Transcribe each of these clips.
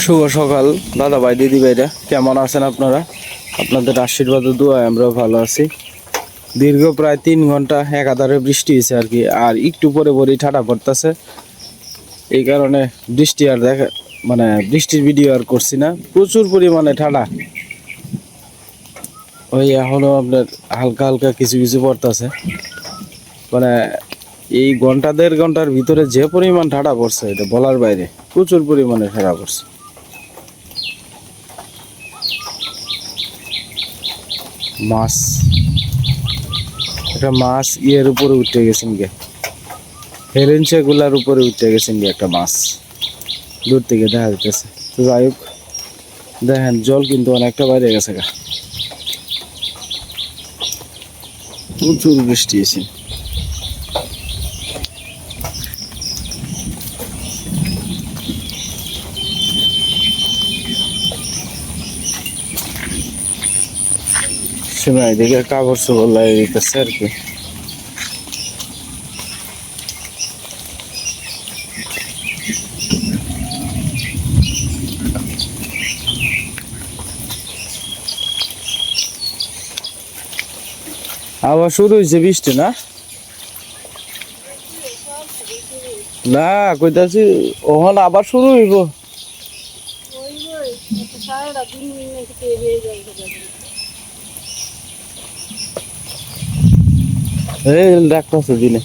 শুভ সকাল দাদা ভাই দিদি ভাইরা, কেমন আছেন আপনারা? আপনাদের আশীর্বাদ ও দোয়ায় আমরা ভালো আছি। দীর্ঘ প্রায় 3 ঘন্টা একাধারে বৃষ্টি হয়েছে আর কি, আর একটু পরে পরেই ঠাডা পড়তেছে। এই কারণে বৃষ্টি আর বৃষ্টির ভিডিও আর করছি না। প্রচুর পরিমাণে ঠাডা। ওই এখনো আপনার হালকা হালকা কিছু কিছু পড়তেছে। এই ঘন্টা 1.5 ঘন্টার ভিতরে যে পরিমাণ ঠাডা পড়ছে এটা বলার বাইরে। প্রচুর পরিমাণে ঠাডা পড়ছে। মাছ, একটা মাছ ইয়ের উপরে উঠে গেছেন গে, হেরেঞ্চে গুলার উপরে উঠে গেছেন গে একটা মাছ, দূর থেকে দেখা যাইতেছে। তো যাই হোক, দেখেন জল কিন্তু অনেকটা বাইরে গেছে গা, প্রচুর বৃষ্টি হয়েছে। সীমা এদিকে কাপড় চোপড় লাগিয়ে দিতেছে আর কি। আবার শুরু হয়েছে বৃষ্টি, না না কইতাছি ওখানে আবার শুরু হইব। এই ডাকতেছে দিনে।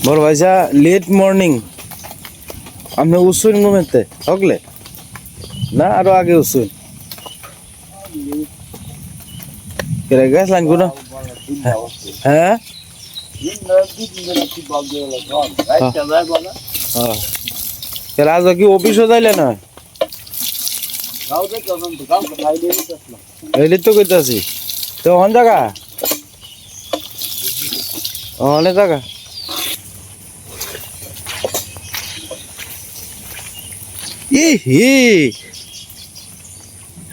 বড় ভাইসা লেট মর্নিং আপনি উঠছেন ঘুমেতে থাকলে না আরো আগে উঠছেন? গ্যাস লাইন কোনো হ্যাঁ আজ কি অফিসও যাইলে না? এই তো কইতাছি তো অন জায়গা অনেক জায়গা।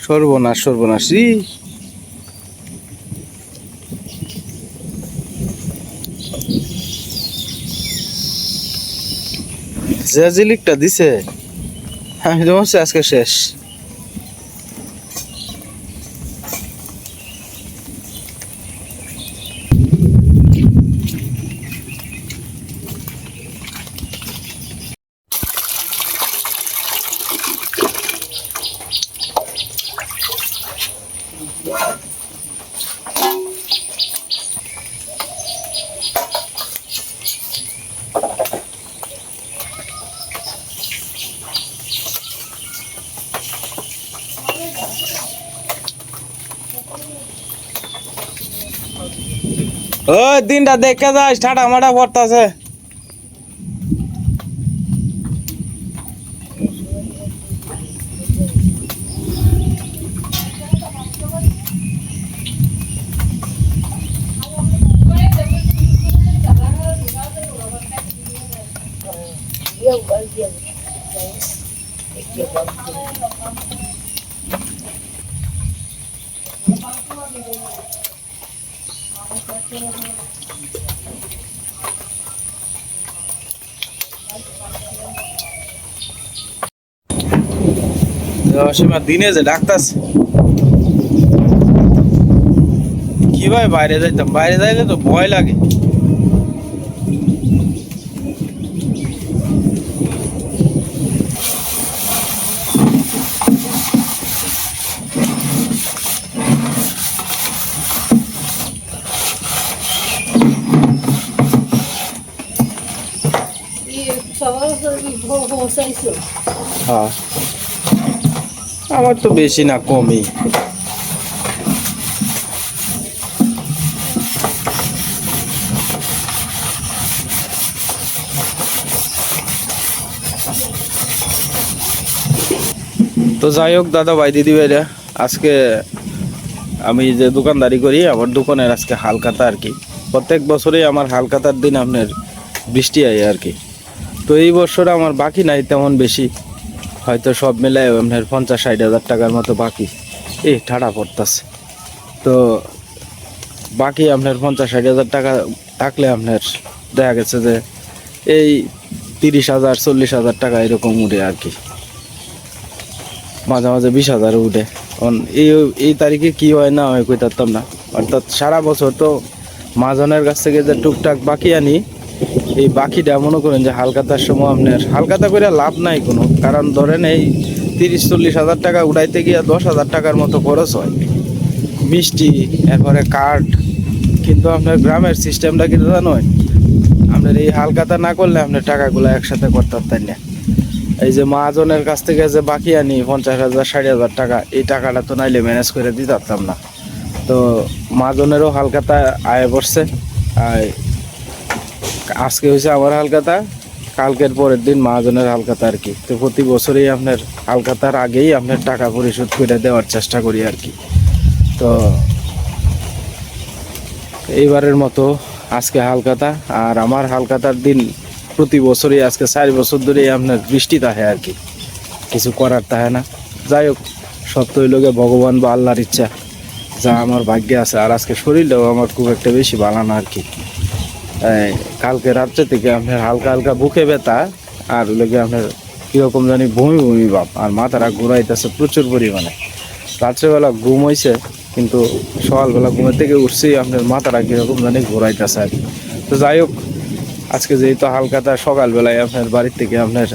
সর্বনাশ সর্বনাশ রে, যে জিলিকটা দিছে আমি তো মনে আজকে শেষ। ও দিনটা দেখে যাস, ঠাডা মাডা পড়তাছে। দিনে যে ডাকতাছে কি ভাই, বাইরে যাইতাম, বাইরে যাইলে তো ভয় লাগে। হ্যাঁ আমার তো বেশি না কমই। তো যাই হোক দাদা ভাই দিদি ভাইরা, আজকে আমি যে দোকানদারি করি আমার দোকানের আজকে হালখাতা আর কি। প্রত্যেক বছরই আমার হালকাতার দিন আপনার বৃষ্টি হয় আর কি। তো এই বছর আমার বাকি নাই তেমন বেশি, হয়তো সব মিলায় আপনার 50-60 হাজার টাকার মতো বাকি। ঠাডা পড়তেছে, তো বাকি আপনার 50-60 হাজার টাকা থাকলে আপনার দেখা গেছে যে এই 30,000-40,000 টাকা এরকম উঠে আর কি, মাঝে মাঝে 20,000 উঠে। কারণ এই তারিখে কি হয় না হয় কই পারতাম না। অর্থাৎ সারা বছর তো মহাজনের কাছ থেকে যে টুকটাক বাকি আনি, এই বাকিটা মনে করেন যে হালকাতার সময় আপনার হালকাতা করে লাভ নাই কোনো, কারণ ধরেন এই 30-40 হাজার টাকা উড়াইতে গিয়ে 10,000 টাকার মতো খরচ হয়, মিষ্টি এরপরে কাঠ। কিন্তু আপনার গ্রামের সিস্টেমটা কিন্তু জানোই, আপনার এই হালকাতা না করলে আপনার টাকাগুলো একসাথে করতে পারতেন না। এই যে মহাজনের কাছ থেকে যে বাকি আনি 50,000-60,000 টাকা, এই টাকাটা তো নাইলে ম্যানেজ করে দিতে পারতাম না। তো মহাজনেরও হালকাতা আয় পড়ছে। আজকে হয়েছে আমার হালকাতা, কালকের পরের দিন মহাজনের হালকাতা আর কি। তো প্রতি বছরই আপনার হালকাতার আগেই আপনার টাকা পরিশোধ করে দেওয়ার চেষ্টা করি আর কি। তো এইবারের মতো আজকে হালকাতা, আর আমার হালকাতার দিন প্রতি বছরই আজকে 4 বছর ধরেই আপনার বৃষ্টি থাকে আর কি, কিছু করার থাকে না। যাই হোক, সব তো ওই লোকে ভগবান বা আল্লাহর ইচ্ছা, যা আমার ভাগ্যে আছে। আর আজকে শরীরটাও আমার খুব একটা বেশি ভালো না আর কি। কালকে রাত্রে থেকে আপনার হালকা হালকা বুকে ব্যথা, আর ওই লোকে আপনার কীরকম জানি বমি বমি ভাব, আর মাথাটা ঘুরাইতেছে প্রচুর পরিমাণে। রাত্রেবেলা ঘুম হয়েছে, কিন্তু সকালবেলা ঘুমের থেকে উঠছি আপনার মাথাটা কীরকম জানি ঘুরাইতেছে আর কি। তো যাই হোক, আজকে যেহেতু হালকাতা, সকালবেলায় আপনার বাড়ির থেকে আপনার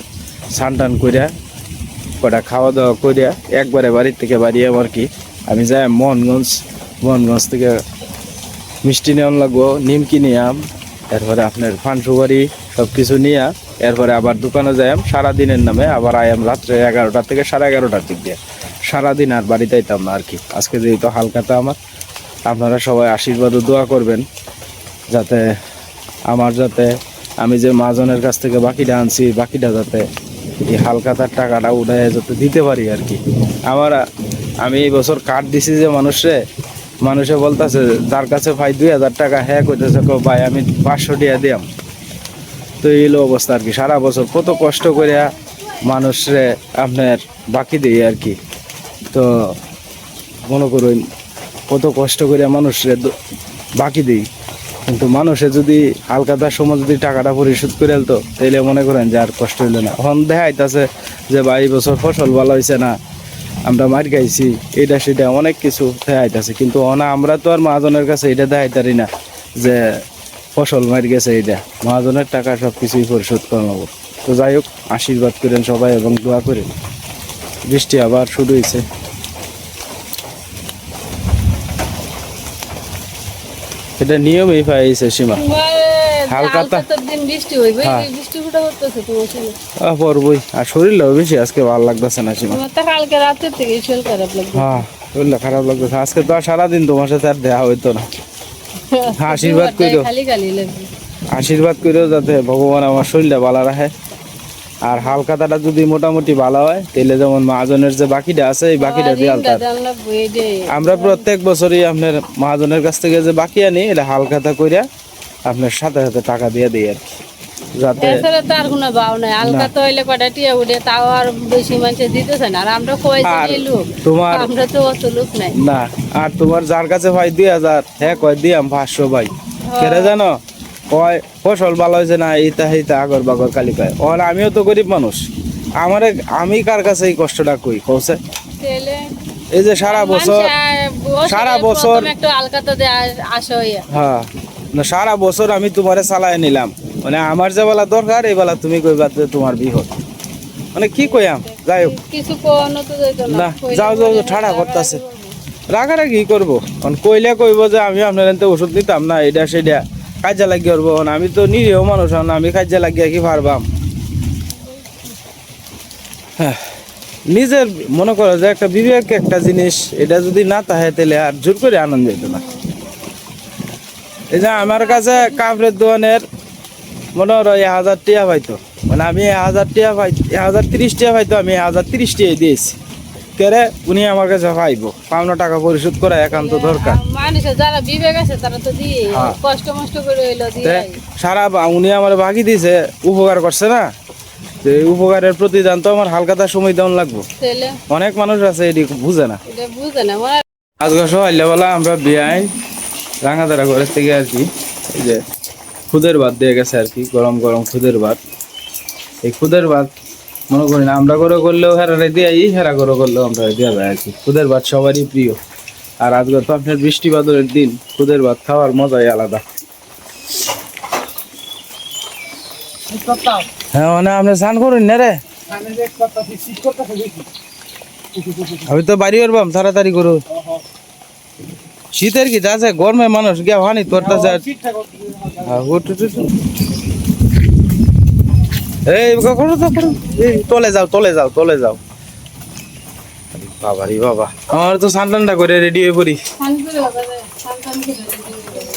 স্নান টান করিয়া কটা খাওয়া দাওয়া করিয়া একবারে বাড়ির থেকে বাড়িয়ে আর কি আমি যাই মোহনগঞ্জ থেকে মিষ্টি নেওয়ান লাগবো, নিমকি নিয়াম, এরপরে আপনার পান সুপারি সব কিছু নিয়ে এরপরে আবার দোকানে যাইম সারাদিনের নামে, আবার আয়াম রাত্রে 11টা থেকে 11:30টার দিক দিয়ে। সারাদিন আর বাড়িতে আইতাম না আর কি। আজকে যেহেতু হালকাতা আমার, আপনারা সবাই আশীর্বাদ ও দোয়া করবেন যাতে আমি যে মহাজনের কাছ থেকে বাকিটা আনছি, বাকিটা যাতে এই হালকাতার টাকাটা উঠায় যাতে দিতে পারি আর কি। আমি এই বছর কার্ড দিছি যে মানুষে বলতেছে যার কাছে ভাই 2,000 টাকা, হ্যাঁ কইতেছে ভাই আমি 500 টাকা দিয়াম। তো এই অবস্থা আর কি। সারা বছর কত কষ্ট করে মানুষরে আপনার বাকি দিই আর কি। তো মনে করুন কত কষ্ট করে মানুষরে বাকি দিই, কিন্তু মানুষে যদি হালকাতার সময় যদি টাকাটা পরিশোধ করে আলতো, তাইলে মনে করেন যে আর কষ্ট হইলো না। এখন দেখা যাইতেছে যে ভাই বছর ফসল ভালো হয়েছে না, আমরা মার খাইছি, এটা সেটা অনেক কিছু দেখা যাইতেছে, কিন্তু আমরা তো আর মহাজনের কাছে এটা দেখাইতারি না যে ফসল মার গেছে। এটা মহাজনের টাকা সব কিছুই পরিশোধ করে নেব। তো যাই হোক, আশীর্বাদ করেন সবাই এবং দোয়া করেন। বৃষ্টি আবার শুরু হয়েছে। এটা নিয়মই পাইছে সীমা, হালকাতা দিন বৃষ্টি হইবে, বৃষ্টি ফুটা হতেছে তো পড়বই। আর শরীরটাও বেশি আজকে ভালো লাগতেছে না সীমা, কালকে রাতে থেকে শরীর খারাপ লাগছে। হ্যাঁ, শরীরটা খারাপ লাগতেছে। আজকে তো আর সারাদিন তোমার সাথে আর দেখা হইতো না। আশীর্বাদ কইরো, আশীর্বাদ কইরো যাতে ভগবান আমার শরীরটা ভালো রাখে। আর হালকাতাটা যদি মোটামুটি ভালো হয়, তাহলে যেমন মহাজনের যে বাকিটা আছে, এই বাকিটা দিয়ে আলতা। আমরা প্রত্যেক বছরই আপনার মহাজনের কাছ থেকে যে বাকি আনি, এটা হালকাতা কইরা আপনার সাথে সাথে টাকা দিয়ে দিই আর কি, যাতে তার কোনো ভাও নাই। হালকাতা হইলে কটা টিয়া উঠে, তাও আর বেশি মানুষ দিতেছে না। আর আমরা কই লোক, তোমার আমরা তো অত লোক নাই না। আর তোমার যার কাছে ভাই 2,000, হ্যাঁ কয় দিয়াম 500 ভাই, কেরে জানো কয় ফসল ভালো হয়েছে না, ইতা হিতা আগর বাগর কালি কয়। ওর আমিও তো গরিব মানুষ, আমি কার কাছে এই কষ্টটা কই কৌছে। এই যে সারা বছর হ্যাঁ, সারা বছর আমি তোমারে চালাই নিলাম, মানে আমার যে বেলা দরকার এই বেলা তুমি কইবা তোমার বিহত, মানে কি কইয়াম। যাই হোক, না যাও ঠাড়া করতেছে, রাগারাগি করবো। কইলে কইব যে আমি আপনার ওষুধ নিতাম না, এটা সেটা কাজে লাগিয়ে করবো। আমি তো নিরীহ মানুষ, আমি কাজে লাগিয়ে কি পারবাম। হ্যাঁ, নিজের মনে করো যে একটা বিবেক একটা জিনিস, এটা যদি না থাকে তাহলে আর জোর করে আনন্দ যেত না। এই যে আমার কাছে কাপড়ের দোকানের মনে হয় 1,000 টাকা পাইতো, মানে আমি 1,000 টাকা 1,030 টাকা পাইতো, আমি 1,030 টাকা দিয়েছি। করে উনি আমার কাছে পাইবো, পাওনা টাকা পরিশোধ করা একান্ত দরকার। মানুষের যারা বিবেক আছে তারা তো দিয়ে হ্যাঁ। কষ্ট মষ্ট করে হইলো তে দিয়ে সারা উনি আমার বাকি দিছে, উপকার করছে না, যে এই উপকারের প্রতিদান তো আমার হালকাতার সময় দেওয়ান লাগবো। ছেলে অনেক মানুষ আছে এটি বুঝে না। এটা বুঝে না মনে আজকে সকালবেলা আমরা বিয়াই রাঙাদারা ঘরের থেকে আর কি এই যে খুদের ভাত দিয়ে গেছে আর কি, গরম গরম খুদের ভাত। এই খুদের ভাত মনে করি না আমরা করে করলেও হেরারে দিয়াই, হেরা করে করলেও আমরা দেওয়া যায় আর কি। খুদের ভাত সবারই প্রিয়, আর আজকে তো আপনার বৃষ্টি বাদলের দিন, খুদের ভাত খাওয়ার মজাই আলাদা। হ্যাঁ মানে আপনি স্নান করুন না রে, আমি তো বাড়ি করবাম তাড়াতাড়ি করু। শীতের কি আছে, গরমে মানুষ গিয়া হানি করতেছে। এই করো তো করো, এই তলে যাও তলে যাও তলে যাও। বাবা রে বাবা, আমার তো স্নান টান্ডা করে রেডি হয়ে পড়ি।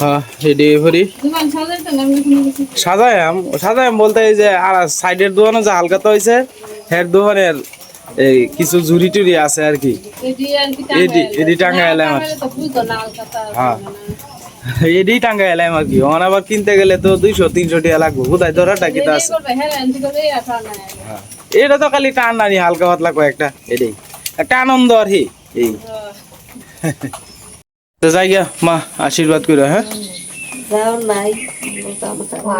হ্যাঁ রেডি হয়ে পড়ি। সাজায়াম সাজায়াম বলতে এই যে আর সাইডের দোকানে যে হালকাতা হয়েছে, হের দোকানের এই কিছু জুরি টুরি আছে আর কি, এডি টাঙ্গা এলাম। হ্যাঁ এডি টাঙ্গা এলাম আর কি। ওখানে আবার কিনতে গেলে তো 200-300 টাকা লাগবে, কোথায় ধরাটা কিতা আছে। এটা তো খালি টান নানি হালকা পাতলা কয়েকটা, এটাই একটা আনন্দ আর কি। এই তো যাই গিয়া মা আশীর্বাদ করো। হ্যাঁ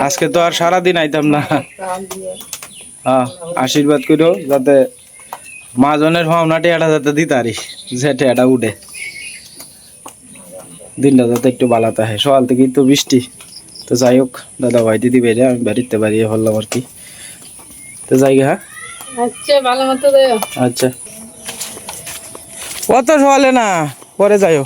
আজকে তো আর সারাদিন আইতাম না। হ্যাঁ আশীর্বাদ করো যাতে মাজনের ভাবনা টেয়াটা যাতে দিতারি, যে টেয়াটা উঠে দিনটা যাতে একটু বালাতে হয়। সকাল থেকেই তো বৃষ্টি। তো যাই হোক দাদা ভাই দিদি বেড়ে আমি বাড়িতে বাড়িয়ে হলাম আর কি। তো যাই গে। হ্যাঁ আচ্ছা ভালো মতো দেও। আচ্ছা কত সকালে না, পরে যাইও।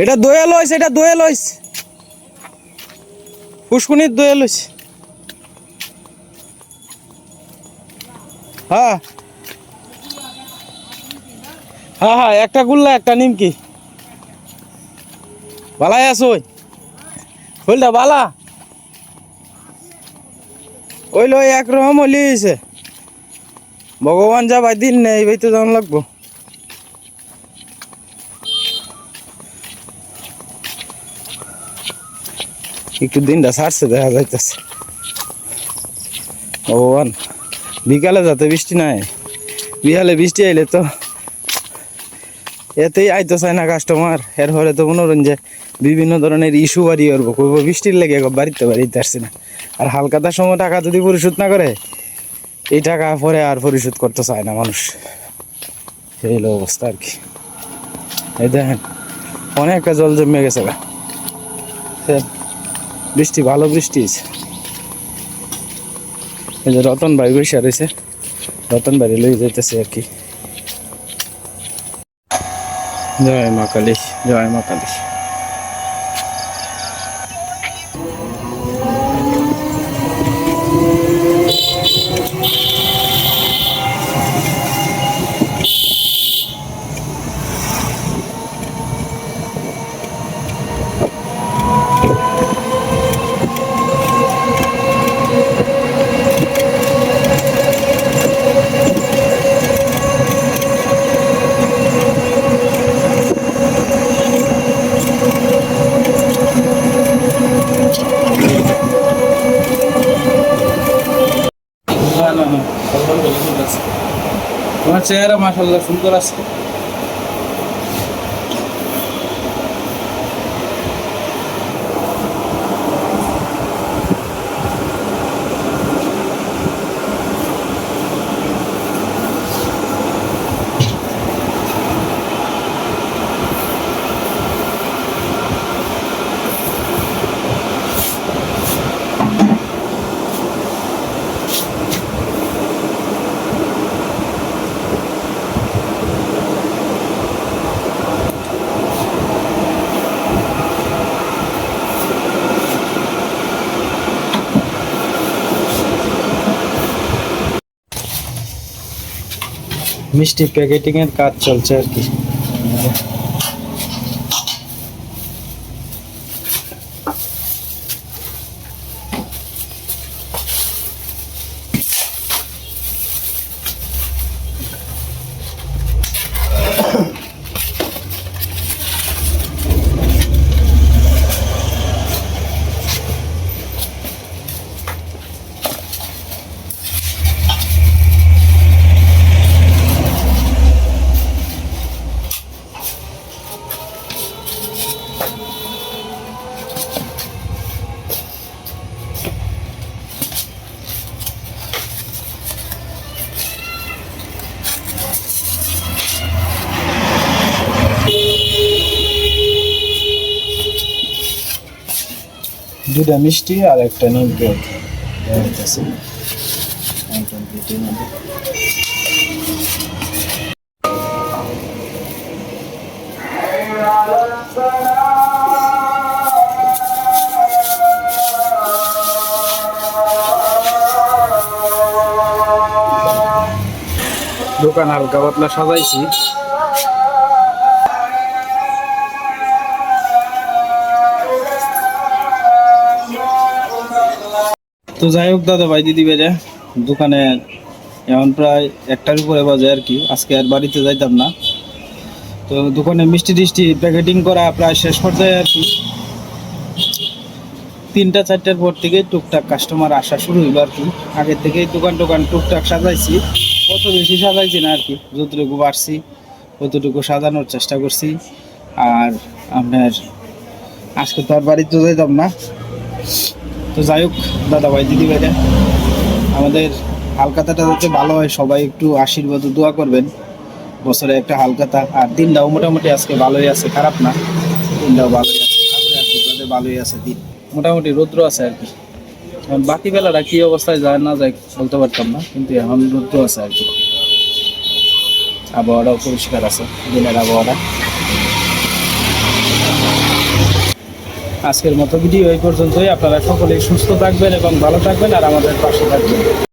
এটা দয়ে লইস, এটা দয়ে লইস, পুষ্কুনির দয়ে লইস। হ্যাঁ হ্যাঁ হ্যাঁ একটা গুল্লা একটা নিমকি। বালাই আছো ওই ফুলটা বালা ওই লো একরকম হলিয়েছে। ভগবান যা ভাই দিন নেই ভাই তো যেমন লাগবো। একটু দিনটা ছাড়ছে দেখা যাইতেছে। ভগবান বিকালে যাতে বৃষ্টি নাই, বিকালে বৃষ্টি আইলে তো এতেই আইতো চায় না কাস্টমার। এর ফলে তো মনোরঞ্জন যে বিভিন্ন ধরনের ইস্যু বাড়ি করবো, করবো বৃষ্টির লেগে বাড়িতে আসছে না। আর হালকাতার সময় টাকা যদি পরিশোধ না করে, এই টাকা পরে আর পরিশোধ করতে চায় না মানুষ। সেই হলো অবস্থা আর কি। এই দেখেন অনেকটা জল জমে গেছে গা। বৃষ্টি ভালো বৃষ্টি হয়েছে। এই যে রতন ভাই বৈশা রয়েছে, রতন ভাই লই যাইতেছে আর কি। জয় মা কালী, জয় মা কালী। তোমার চেহারা মাশাআল্লাহ সুন্দর আছে। মিষ্টি প্যাকেটিং এর কাজ চলছে আর কি। দুটা মিষ্টি আর একটা নিমকি আর কি দেওয়া হইতেছে একদম পেটির মধ্যে। দোকান হালকা পাতলা সাজাইছি। তো যাই হোক দাদা ভাই দিদি ভাইরা, দোকানে এখন প্রায় 1টার উপরে বাজে আর কি। আজকে আর বাড়িতে যাইতাম না, তো দোকানে মিষ্টি টিষ্টি প্যাকেটিং করা প্রায় শেষ পর্যায়ে আর কি। 3টা-4টার পর থেকে টুকটাক কাস্টমার আসা শুরু হইলো আর কি। আগের থেকেই দোকান টুকটাক সাজাইছি, অত বেশি সাজাইছি না আর কি। যতটুকু পারছি ততটুকু সাজানোর চেষ্টা করছি। আর আপনার আজকে তো আর বাড়িতে যাইতাম না। তো যাই হোক দাদা ভাই দিদি ভাইরা, আমাদের হালখাতাটা যাতে ভালো হয় সবাই একটু আশীর্বাদ ও দোয়া করবেন। বছরে একটা হালখাতা, আর দিনটাও মোটামুটি আজকে ভালোই আছে, খারাপ না। দিনটাও ভালোই আছে, ঠাকুরের আশীর্বাদে ভালোই আছে দিন। মোটামুটি রৌদ্র আছে আর কি। এখন বাকি বেলাটা কি অবস্থায় যায় না যায় বলতে পারতাম না, কিন্তু এখন রৌদ্র আছে আর কি। আবহাওয়াটাও পরিষ্কার আছে, দিনের আবহাওয়াটা। আজকের মতো ভিডিও এই পর্যন্তই। আপনারা সকলেই সুস্থ থাকবেন এবং ভালো থাকবেন, আর আমাদের পাশে থাকবেন।